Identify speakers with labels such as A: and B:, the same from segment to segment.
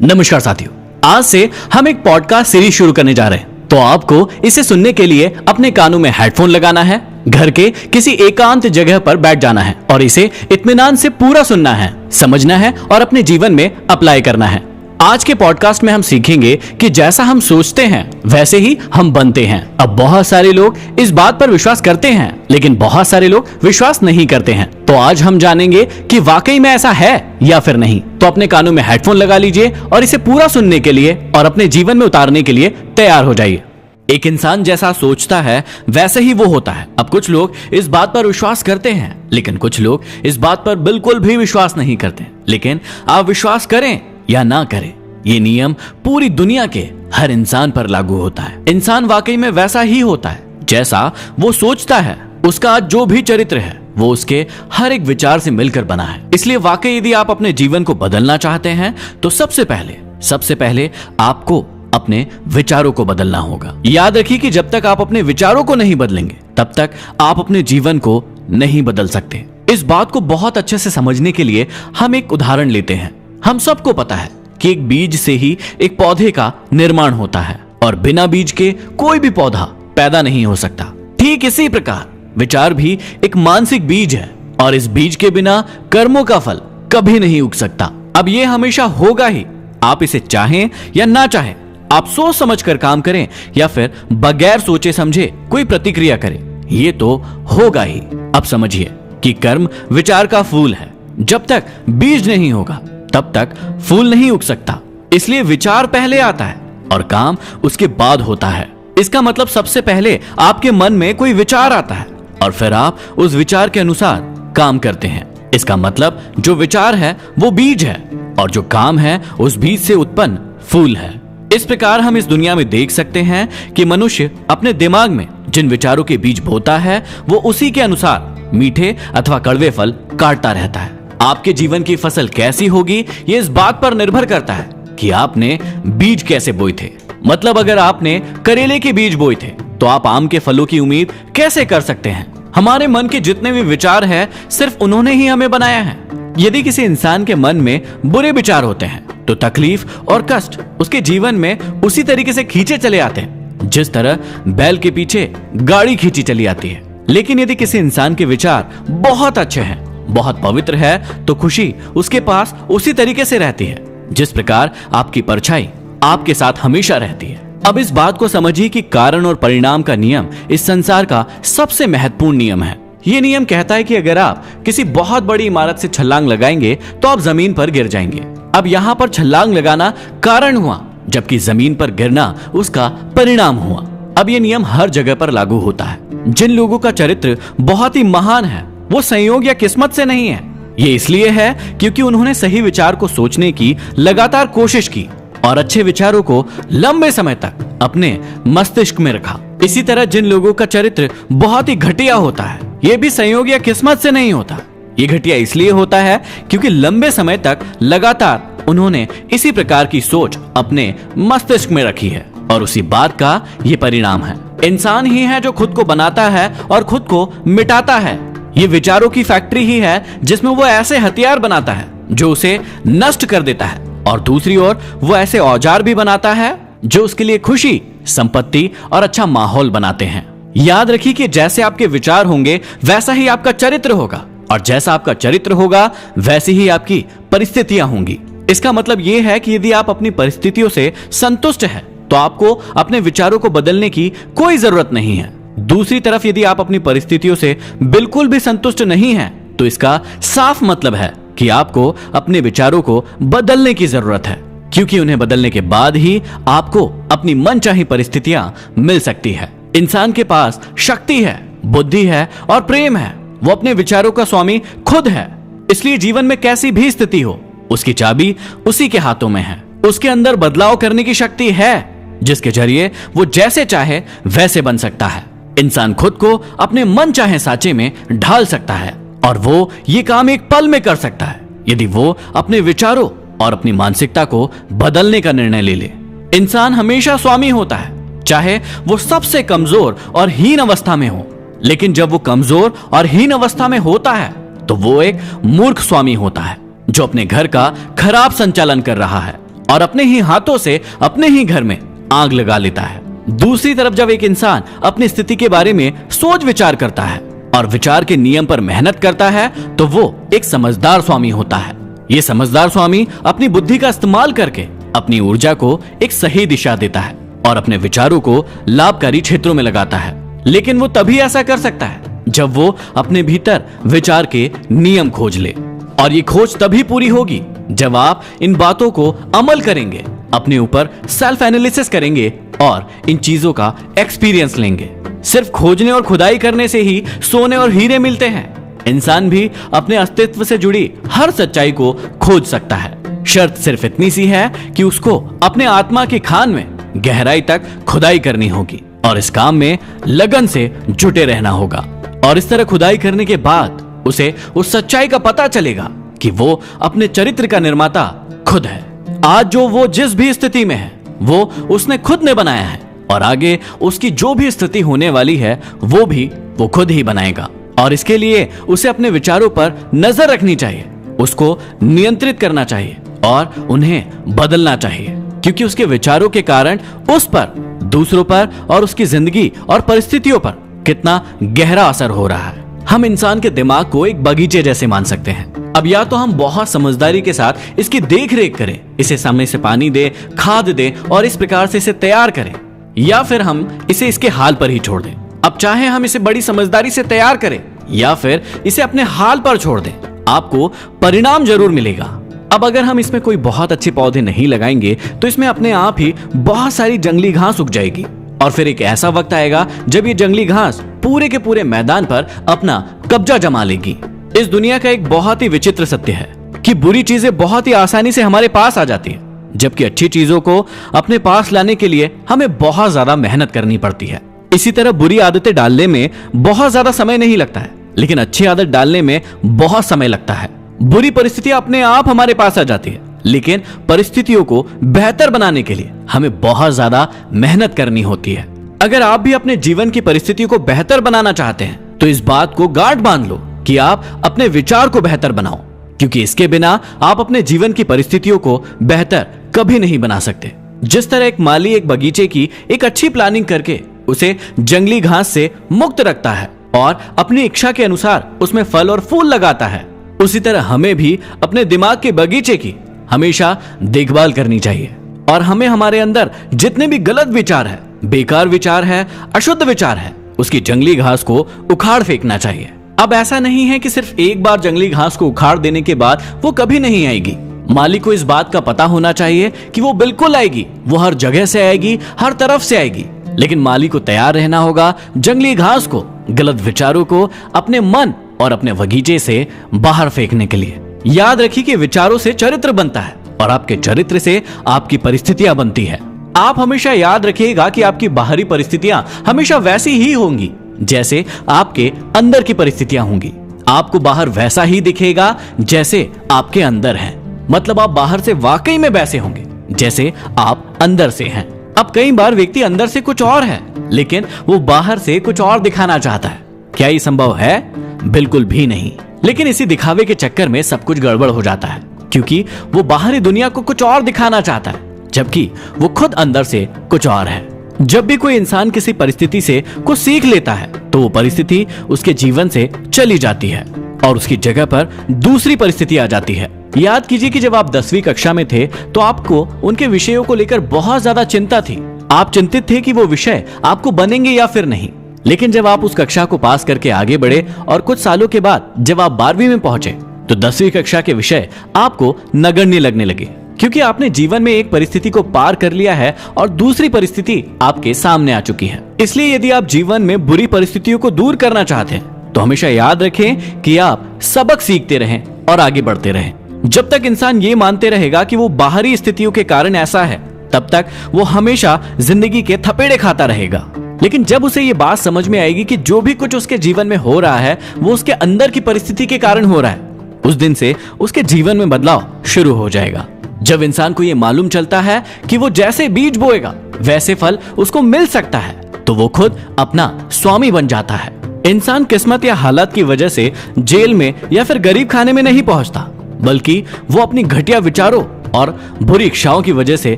A: नमस्कार साथियों, आज से हम एक पॉडकास्ट सीरीज शुरू करने जा रहे हैं। तो आपको इसे सुनने के लिए अपने कानों में हेडफोन लगाना है, घर के किसी एकांत जगह पर बैठ जाना है और इसे इत्मीनान से पूरा सुनना है, समझना है और अपने जीवन में अप्लाई करना है। आज के पॉडकास्ट में हम सीखेंगे कि जैसा हम सोचते हैं वैसे ही हम बनते हैं। अब बहुत सारे लोग इस बात पर विश्वास करते हैं, लेकिन बहुत सारे लोग विश्वास नहीं करते हैं। तो आज हम जानेंगे कि वाकई में ऐसा है या फिर नहीं। तो अपने कानों में हेडफोन लगा लीजिए और इसे पूरा सुनने के लिए और अपने जीवन में उतारने के लिए तैयार हो जाइए। एक इंसान जैसा सोचता है वैसे ही वो होता है। अब कुछ लोग इस बात पर विश्वास करते हैं, लेकिन कुछ लोग इस बात पर बिल्कुल भी विश्वास नहीं करते। लेकिन आप विश्वास करें या ना करें, ये नियम पूरी दुनिया के हर इंसान पर लागू होता है। इंसान वाकई में वैसा ही होता है जैसा वो सोचता है। उसका जो भी चरित्र है वो उसके हर एक विचार से मिलकर बना है। इसलिए वाकई यदि आप अपने जीवन को बदलना चाहते हैं तो सबसे पहले आपको अपने विचारों को बदलना होगा। याद रखिए कि जब तक आप अपने विचारों को नहीं बदलेंगे तब तक आप अपने जीवन को नहीं बदल सकते। इस बात को बहुत अच्छे से समझने के लिए हम एक उदाहरण लेते हैं। हम सबको पता है कि एक बीज से ही एक पौधे का निर्माण होता है और बिना बीज के कोई भी पौधा पैदा नहीं हो सकता। ठीक इसी प्रकार विचार भी एक मानसिक बीज है और इस बीज के बिना कर्मों का फल कभी नहीं उग सकता। अब ये हमेशा होगा ही, आप इसे चाहें या ना चाहें। आप सोच समझकर काम करें या फिर बगैर सोचे समझे कोई प्रतिक्रिया करें, ये तो होगा ही। अब समझिए कि कर्म विचार का फूल है। जब तक बीज नहीं होगा तब तक फूल नहीं उग सकता। इसलिए विचार पहले आता है और काम उसके बाद होता है। इसका मतलब सबसे पहले आपके मन में कोई विचार आता है और फिर आप उस विचार के अनुसार काम करते हैं। इसका मतलब जो विचार है वो बीज है और जो काम है उस बीज से उत्पन्न फूल है। इस प्रकार हम इस दुनिया में देख सकते हैं कि मनुष्य अपने दिमाग में जिन विचारों के बीज बोता है वो उसी के अनुसार मीठे अथवा कड़वे फल काटता रहता है। आपके जीवन की फसल कैसी होगी ये इस बात पर निर्भर करता है कि आपने बीज कैसे बोए थे। मतलब अगर आपने करेले के बीज बोए थे तो आप आम के फलों की उम्मीद कैसे कर सकते हैं। हमारे मन के जितने भी विचार हैं सिर्फ उन्होंने ही हमें बनाया है। यदि किसी इंसान के मन में बुरे विचार होते हैं तो तकलीफ और कष्ट उसके जीवन में उसी तरीके से खींचे चले आते हैं जिस तरह बैल के पीछे गाड़ी खींची चली आती है। लेकिन यदि किसी इंसान के विचार बहुत अच्छे हैं, बहुत पवित्र है, तो खुशी उसके पास उसी तरीके से रहती है जिस प्रकार आपकी परछाई आपके साथ हमेशा रहती है। अब इस बात को समझिए कि कारण और परिणाम का नियम इस संसार का सबसे महत्वपूर्ण नियम है। ये नियम कहता है कि अगर आप किसी बहुत बड़ी इमारत से छलांग लगाएंगे तो आप जमीन पर गिर जाएंगे। अब यहाँ पर छलांग लगाना कारण हुआ, जबकि जमीन पर गिरना उसका परिणाम हुआ। अब ये नियम हर जगह पर लागू होता है। जिन लोगों का चरित्र बहुत ही महान है वो संयोग या किस्मत से नहीं है। ये इसलिए है क्योंकि उन्होंने सही विचार को सोचने की लगातार कोशिश की और अच्छे विचारों को लंबे समय तक अपने मस्तिष्क में रखा। इसी तरह जिन लोगों का चरित्र बहुत ही घटिया होता है ये भी संयोग या किस्मत से नहीं होता। ये घटिया इसलिए होता है क्योंकि लंबे समय तक लगातार उन्होंने इसी प्रकार की सोच अपने मस्तिष्क में रखी है और उसी बात का ये परिणाम है। इंसान ही है जो खुद को बनाता है और खुद को मिटाता है। ये विचारों की फैक्ट्री ही है जिसमें वो ऐसे हथियार बनाता है जो उसे नष्ट कर देता है और दूसरी ओर वो ऐसे औजार भी बनाता है जो उसके लिए खुशी, संपत्ति और अच्छा माहौल बनाते हैं। याद रखिए कि जैसे आपके विचार होंगे वैसा ही आपका चरित्र होगा और जैसा आपका चरित्र होगा वैसी ही आपकी परिस्थितियां होंगी। इसका मतलब ये है कि यदि आप अपनी परिस्थितियों से संतुष्ट हैं तो आपको अपने विचारों को बदलने की कोई जरूरत नहीं है। दूसरी तरफ यदि आप अपनी परिस्थितियों से बिल्कुल भी संतुष्ट नहीं हैं तो इसका साफ मतलब है कि आपको अपने विचारों को बदलने की जरूरत है, क्योंकि उन्हें बदलने के बाद ही आपको अपनी मनचाही परिस्थितियां मिल सकती है। इंसान के पास शक्ति है, बुद्धि है और प्रेम है। वो अपने विचारों का स्वामी खुद है। इसलिए जीवन में कैसी भी स्थिति हो उसकी चाबी उसी के हाथों में है। उसके अंदर बदलाव करने की शक्ति है जिसके जरिए वो जैसे चाहे वैसे बन सकता है। इंसान खुद को अपने मन चाहे सांचे में ढाल सकता है और वो ये काम एक पल में कर सकता है यदि वो अपने विचारों और अपनी मानसिकता को बदलने का निर्णय ले ले। इंसान हमेशा स्वामी होता है, चाहे वो सबसे कमजोर और हीन अवस्था में हो। लेकिन जब वो कमजोर और हीन अवस्था में होता है तो वो एक मूर्ख स्वामी होता है जो अपने घर का खराब संचालन कर रहा है और अपने ही हाथों से अपने ही घर में आग लगा लेता है। दूसरी तरफ जब एक इंसान अपनी स्थिति के बारे में सोच विचार करता है और विचार के नियम पर मेहनत करता है तो वो एक समझदार स्वामी होता है। ये समझदार स्वामी अपनी बुद्धि का इस्तेमाल करके अपनी ऊर्जा को एक सही दिशा देता है और अपने विचारों को लाभकारी क्षेत्रों में लगाता है। लेकिन वो तभी ऐसा कर सकता है जब वो अपने भीतर विचार के नियम खोज ले, और ये खोज तभी पूरी होगी जब आप इन बातों को अमल करेंगे, अपने ऊपर सेल्फ एनालिसिस करेंगे और इन चीजों का एक्सपीरियंस लेंगे। सिर्फ खोजने और खुदाई करने से ही सोने और हीरे मिलते हैं। इंसान भी अपने अस्तित्व से जुड़ी हर सच्चाई को खोज सकता है। शर्त सिर्फ इतनी सी है कि उसको अपने आत्मा की खान में गहराई तक खुदाई करनी होगी और इस काम में लगन से जुटे रहना होगा। और इस तरह खुदाई करने के बाद उसे उस सच्चाई का पता चलेगा कि वो अपने चरित्र का निर्माता खुद है। आज जो वो जिस भी स्थिति में है वो उसने खुद ने बनाया है और आगे उसकी जो भी स्थिति होने वाली है वो भी वो खुद ही बनाएगा। और इसके लिए उसे अपने विचारों पर नजर रखनी चाहिए, उसको नियंत्रित करना चाहिए और उन्हें बदलना चाहिए, क्योंकि उसके विचारों के कारण उस पर, दूसरों पर और उसकी जिंदगी और परिस्थितियों पर कितना गहरा असर हो रहा है। हम इंसान के दिमाग को एक बगीचे जैसे मान सकते हैं। अब या तो हम बहुत समझदारी के साथ इसकी देख रेख करें, इसे समय से पानी दे, खाद दे और इस प्रकार से इसे तैयार करें, या फिर हम इसे इसके हाल पर ही छोड़ दें। अब चाहे हम इसे बड़ी समझदारी से तैयार करें या फिर इसे अपने हाल पर छोड़ दें, आपको परिणाम जरूर मिलेगा। अब अगर हम इसमें कोई बहुत अच्छे पौधे नहीं लगाएंगे तो इसमें अपने आप ही बहुत सारी जंगली घास उग जाएगी और फिर एक ऐसा वक्त आएगा जब ये जंगली घास पूरे के पूरे मैदान पर अपना कब्जा जमा लेगी। इस दुनिया का एक बहुत ही विचित्र सत्य है कि बुरी चीजें बहुत ही आसानी से हमारे पास आ जाती है, जबकि अच्छी चीजों को अपने पास लाने के लिए हमें बहुत ज्यादा मेहनत करनी पड़ती है। इसी तरह बुरी आदतें डालने में बहुत ज्यादा समय नहीं लगता है, लेकिन अच्छी आदत डालने में बहुत समय लगता है। बुरी परिस्थितियां अपने आप हमारे पास आ जाती है, लेकिन परिस्थितियों को बेहतर बनाने के लिए हमें बहुत ज्यादा मेहनत करनी होती है। अगर आप भी अपने जीवन की परिस्थितियों को बेहतर बनाना चाहते हैं तो इस बात को गांठ बांध लो कि आप अपने विचार को बेहतर बनाओ, क्योंकि इसके बिना आप अपने जीवन की परिस्थितियों को बेहतर कभी नहीं बना सकते। जिस तरह एक माली एक बगीचे की एक अच्छी प्लानिंग करके उसे जंगली घास से मुक्त रखता है और अपनी इच्छा के अनुसार उसमें फल और फूल लगाता है, उसी तरह हमें भी अपने दिमाग के बगीचे की हमेशा देखभाल करनी चाहिए और हमें हमारे अंदर जितने भी गलत विचार है, बेकार विचार है, अशुद्ध विचार है, उसकी जंगली घास को उखाड़ फेंकना चाहिए। अब ऐसा नहीं है कि सिर्फ एक बार जंगली घास को उखाड़ देने के बाद वो कभी नहीं आएगी। माली को इस बात का पता होना चाहिए कि वो बिल्कुल आएगी, वो हर जगह से आएगी, हर तरफ से आएगी, लेकिन माली को तैयार रहना होगा जंगली घास को, गलत विचारों को अपने मन और अपने बगीचे से बाहर फेंकने के लिए। याद रखिए कि विचारों से चरित्र बनता है और आपके चरित्र से आपकी परिस्थितियां बनती है। आप हमेशा याद रखिएगा कि आपकी बाहरी परिस्थितियां हमेशा वैसी ही होंगी जैसे आपके अंदर की परिस्थितियां होंगी। आपको बाहर वैसा ही दिखेगा जैसे आपके अंदर है, मतलब आप बाहर से वाकई में वैसे होंगे जैसे आप अंदर से हैं। अब कई बार व्यक्ति अंदर से कुछ और है लेकिन वो बाहर से कुछ और दिखाना चाहता है। क्या ये संभव है? बिल्कुल भी नहीं। लेकिन इसी दिखावे के चक्कर में सब कुछ गड़बड़ हो जाता है, क्योंकि वो बाहरी दुनिया को कुछ और दिखाना चाहता है जबकि वो खुद अंदर से कुछ और है। जब भी कोई इंसान किसी परिस्थिति से कुछ सीख लेता है तो वो परिस्थिति उसके जीवन से चली जाती है और उसकी जगह पर दूसरी परिस्थिति आ जाती है। याद कीजिए कि जब आप 10वीं कक्षा में थे तो आपको उनके विषयों को लेकर बहुत ज्यादा चिंता थी। आप चिंतित थे कि वो विषय आपको बनेंगे या फिर नहीं। लेकिन जब आप उस कक्षा को पास करके आगे बढ़े और कुछ सालों के बाद जब आप 12वीं में पहुंचे तो 10वीं कक्षा के विषय आपको नगण्य लगने लगे, क्योंकि आपने जीवन में एक परिस्थिति को पार कर लिया है और दूसरी परिस्थिति आपके सामने आ चुकी है। इसलिए यदि आप जीवन में बुरी परिस्थितियों को दूर करना चाहते हैं तो हमेशा याद रखें कि आप सबक सीखते रहें और आगे बढ़ते रहें। जब तक इंसान ये मानते रहेगा कि वो बाहरी स्थितियों के कारण ऐसा है, तब तक वो हमेशा जिंदगी के थपेड़े खाता रहेगा। लेकिन जब उसे ये बात समझ में आएगी कि जो भी कुछ उसके जीवन में हो रहा है वो उसके अंदर की परिस्थिति के कारण हो रहा है, उस दिन से उसके जीवन में बदलाव शुरू हो जाएगा। जब इंसान को ये मालूम चलता है कि वो जैसे बीज बोएगा वैसे फल उसको मिल सकता है, तो वो खुद अपना स्वामी बन जाता है। इंसान किस्मत या हालात की वजह से जेल में या फिर गरीब खाने में नहीं पहुंचता, बल्कि वो अपनी घटिया विचारों और बुरी इच्छाओं की वजह से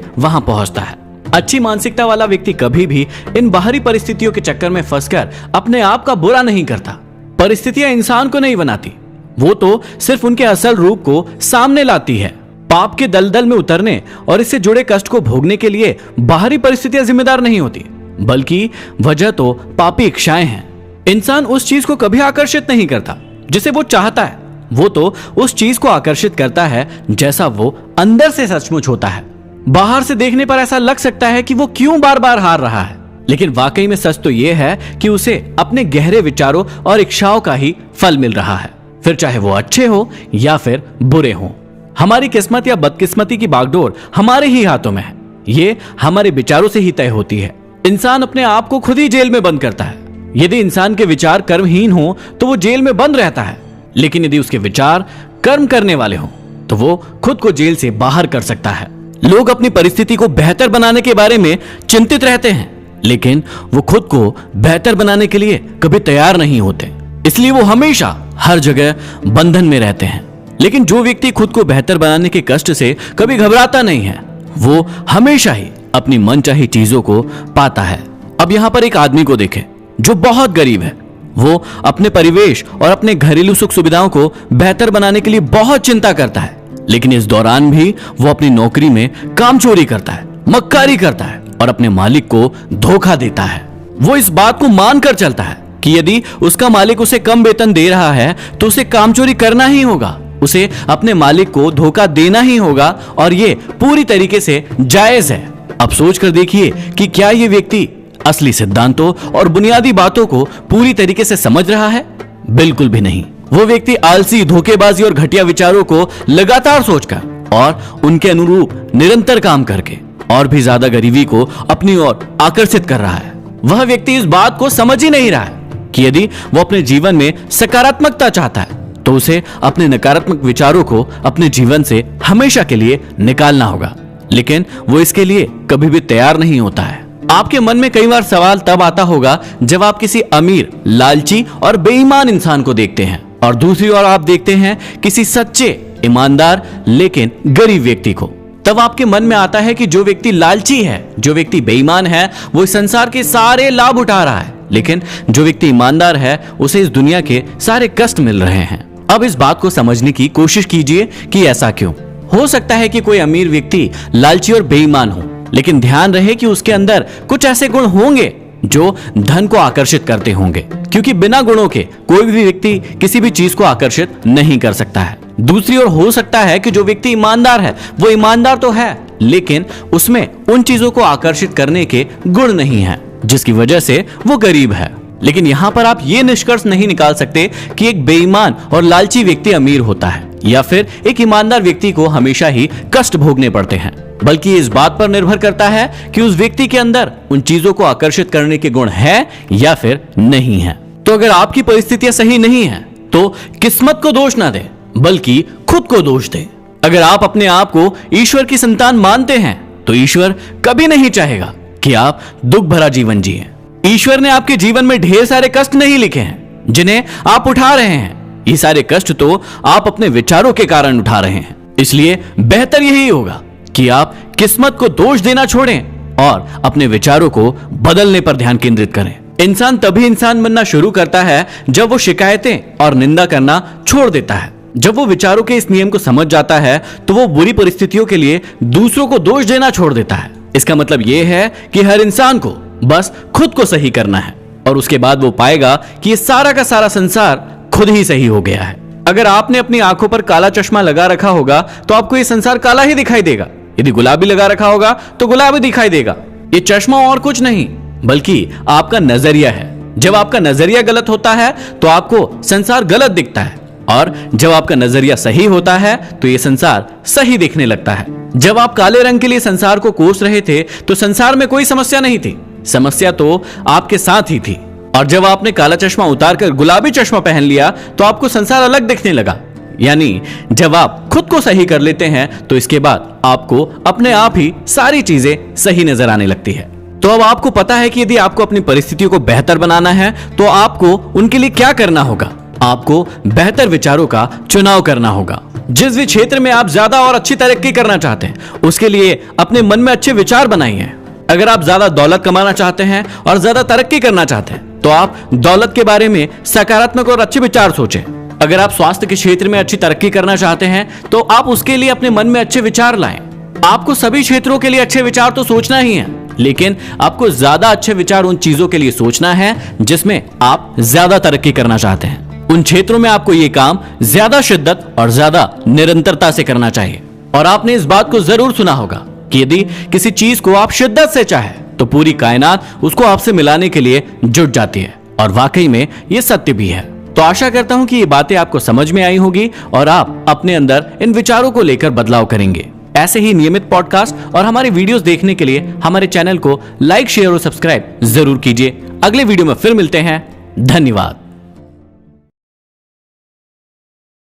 A: वहां पहुंचता है। अच्छी मानसिकता वाला व्यक्ति कभी भी इन बाहरी परिस्थितियों के चक्कर में फंसकर अपने आप का बुरा नहीं करता। परिस्थितियां इंसान को नहीं बनाती, वो तो सिर्फ उनके असल रूप को सामने लाती है। पाप के दलदल में उतरने और इससे जुड़े कष्ट को भोगने के लिए बाहरी परिस्थितियां जिम्मेदार नहीं होती, बल्कि वजह तो पापी इच्छाएं हैं। इंसान उस चीज को कभी आकर्षित नहीं करता जिसे वो चाहता है, वो तो उस चीज को आकर्षित करता है जैसा वो अंदर से सचमुच होता है। बाहर से देखने पर ऐसा लग सकता है कि वो क्यों बार बार हार रहा है, लेकिन वाकई में सच तो यह है कि उसे अपने गहरे विचारों और इच्छाओं का ही फल मिल रहा है, फिर चाहे वो अच्छे हो या फिर बुरे हो। हमारी किस्मत या बदकिस्मती की बागडोर हमारे ही हाथों में है, ये हमारे विचारों से ही तय होती है। इंसान अपने आप को खुद ही जेल में बंद करता है। यदि इंसान के विचार कर्महीन हो तो वो जेल में बंद रहता है, लेकिन यदि उसके विचार कर्म करने वाले हो तो वो खुद को जेल से बाहर कर सकता है। लोग अपनी परिस्थिति को बेहतर बनाने के बारे में चिंतित रहते हैं, लेकिन वो खुद को बेहतर बनाने के लिए कभी तैयार नहीं होते, इसलिए वो हमेशा हर जगह बंधन में रहते हैं। लेकिन जो व्यक्ति खुद को बेहतर बनाने के कष्ट से कभी घबराता नहीं है, वो हमेशा ही अपनी मनचाही चीजों को पाता है। अब यहाँ पर एक आदमी को देखें जो बहुत गरीब है। वो अपने परिवेश और अपने घरेलू सुख सुविधाओं को बेहतर बनाने के लिए बहुत चिंता करता है, लेकिन इस दौरान भी वो अपनी नौकरी में कामचोरी करता है, मक्कारी करता है और अपने मालिक को धोखा देता है। वो इस बात को मानकर चलता है कि यदि उसका मालिक उसे कम वेतन दे रहा है तो उसे कामचोरी करना ही होगा, उसे अपने मालिक को धोखा देना ही होगा और ये पूरी तरीके से जायज है। अब सोच कर देखिए कि क्या ये व्यक्ति असली सिद्धांतों और बुनियादी बातों को पूरी तरीके से समझ रहा है? बिल्कुल भी नहीं। वो व्यक्ति आलसी, धोखेबाजी और घटिया विचारों को लगातार सोचकर और उनके अनुरूप निरंतर काम करके और भी ज्यादा गरीबी को अपनी ओर आकर्षित कर रहा है। वह व्यक्ति इस बात को समझ ही नहीं रहा है कि यदि वो अपने जीवन में सकारात्मकता चाहता है तो उसे अपने नकारात्मक विचारों को अपने जीवन से हमेशा के लिए निकालना होगा, लेकिन वो इसके लिए कभी भी तैयार नहीं होता है। आपके मन में कई बार सवाल तब आता होगा जब आप किसी अमीर, लालची और बेईमान इंसान को देखते हैं और दूसरी ओर आप देखते हैं किसी सच्चे, ईमानदार लेकिन गरीब व्यक्ति को। तब आपके मन में आता है कि जो व्यक्ति लालची है, जो व्यक्ति बेईमान है, वो इस संसार के सारे लाभ उठा रहा है, लेकिन जो व्यक्ति ईमानदार है उसे इस दुनिया के सारे कष्ट मिल रहे हैं। अब इस बात को समझने की कोशिश कीजिए कि ऐसा क्यों हो सकता है कि कोई अमीर व्यक्ति लालची और बेईमान हो, लेकिन ध्यान रहे कि उसके अंदर कुछ ऐसे गुण होंगे जो धन को आकर्षित करते होंगे, क्योंकि बिना गुणों के कोई भी व्यक्ति किसी भी चीज को आकर्षित नहीं कर सकता है। दूसरी ओर हो सकता है कि जो व्यक्ति ईमानदार है वो ईमानदार तो है, लेकिन उसमें उन चीजों को आकर्षित करने के गुण नहीं है, जिसकी वजह से वो गरीब है। लेकिन यहाँ पर आप ये निष्कर्ष नहीं निकाल सकते कि एक बेईमान और लालची व्यक्ति अमीर होता है या फिर एक ईमानदार व्यक्ति को हमेशा ही कष्ट भोगने पड़ते हैं, बल्कि इस बात पर निर्भर करता है कि उस व्यक्ति के अंदर उन चीजों को आकर्षित करने के गुण है या फिर नहीं है। तो अगर आपकी परिस्थितियां सही नहीं है तो किस्मत को दोष ना दें, बल्कि खुद को दोष दें। अगर आप अपने आप को ईश्वर की संतान मानते हैं तो ईश्वर कभी नहीं चाहेगा कि आप दुख भरा जीवन जिए। ईश्वर ने आपके जीवन में ढेर सारे कष्ट नहीं लिखे हैं जिन्हें आप उठा रहे हैं। ये सारे कष्ट तो आप अपने विचारों के कारण उठा रहे हैं। इसलिए बेहतर यही होगा कि आप किस्मत को दोष देना छोड़ें और अपने विचारों को बदलने पर ध्यान केंद्रित करें। इंसान तभी इंसान बनना शुरू करता है जब वो शिकायतें और निंदा करना छोड़ देता है। जब वो विचारों के इस नियम को समझ जाता है तो वो बुरी परिस्थितियों के लिए दूसरों को दोष देना छोड़ देता है। इसका मतलब ये है कि हर इंसान को बस खुद को सही करना है और उसके बाद वो पाएगा कि ये सारा का सारा संसार खुद ही सही हो गया है। अगर आपने अपनी आंखों पर काला चश्मा लगा रखा होगा तो आपको ये संसार काला ही दिखाई देगा। यदि गुलाबी लगा रखा होगा तो गुलाबी दिखाई देगा। ये चश्मा और कुछ नहीं बल्कि आपका नजरिया है। जब आपका नजरिया गलत होता है तो आपको संसार गलत दिखता है, और जब आपका नजरिया सही होता है तो ये संसार सही दिखने लगता है। जब आप काले रंग के लिए संसार को कोस रहे थे तो संसार में कोई समस्या नहीं थी, समस्या तो आपके साथ ही थी। और जब आपने काला चश्मा उतारकर गुलाबी चश्मा पहन लिया तो आपको संसार अलग दिखने लगा। यानी जब आप खुद को सही कर लेते हैं तो इसके बाद आपको अपने आप ही सारी चीजें सही नजर आने लगती है। तो अब आपको पता है कि यदि आपको अपनी परिस्थितियों को बेहतर बनाना है तो आपको उनके लिए क्या करना होगा। आपको बेहतर विचारों का चुनाव करना होगा। जिस भी क्षेत्र में आप ज्यादा और अच्छी तरक्की करना चाहते हैं उसके लिए अपने मन में अच्छे विचार बनाइए। अगर आप ज्यादा दौलत कमाना चाहते हैं और ज्यादा तरक्की करना चाहते हैं तो आप दौलत के बारे में सकारात्मक और अच्छे विचार सोचें। अगर आप स्वास्थ्य के क्षेत्र में अच्छी तरक्की करना चाहते हैं तो आप उसके लिए अपने मन में अच्छे विचार लाएं। आपको सभी क्षेत्रों के लिए अच्छे विचार तो सोचना ही है, लेकिन आपको ज्यादा अच्छे विचार उन चीजों के लिए सोचना है जिसमें आप ज्यादा तरक्की करना चाहते हैं। उन क्षेत्रों में आपको यह काम ज्यादा शिद्दत और ज्यादा निरंतरता से करना चाहिए। और आपने इस बात को जरूर सुना होगा कि यदि किसी चीज को आप शिद्दत से चाहे तो पूरी कायनात उसको आपसे मिलाने के लिए जुट जाती है। और वाकई में यह सत्य भी है। तो आशा करता हूं कि ये बातें आपको समझ में आई होगी और आप अपने अंदर इन विचारों को लेकर बदलाव करेंगे। ऐसे ही नियमित पॉडकास्ट और हमारे वीडियोस देखने के लिए हमारे चैनल को लाइक, शेयर और सब्सक्राइब जरूर कीजिए। अगले वीडियो में फिर मिलते हैं। धन्यवाद।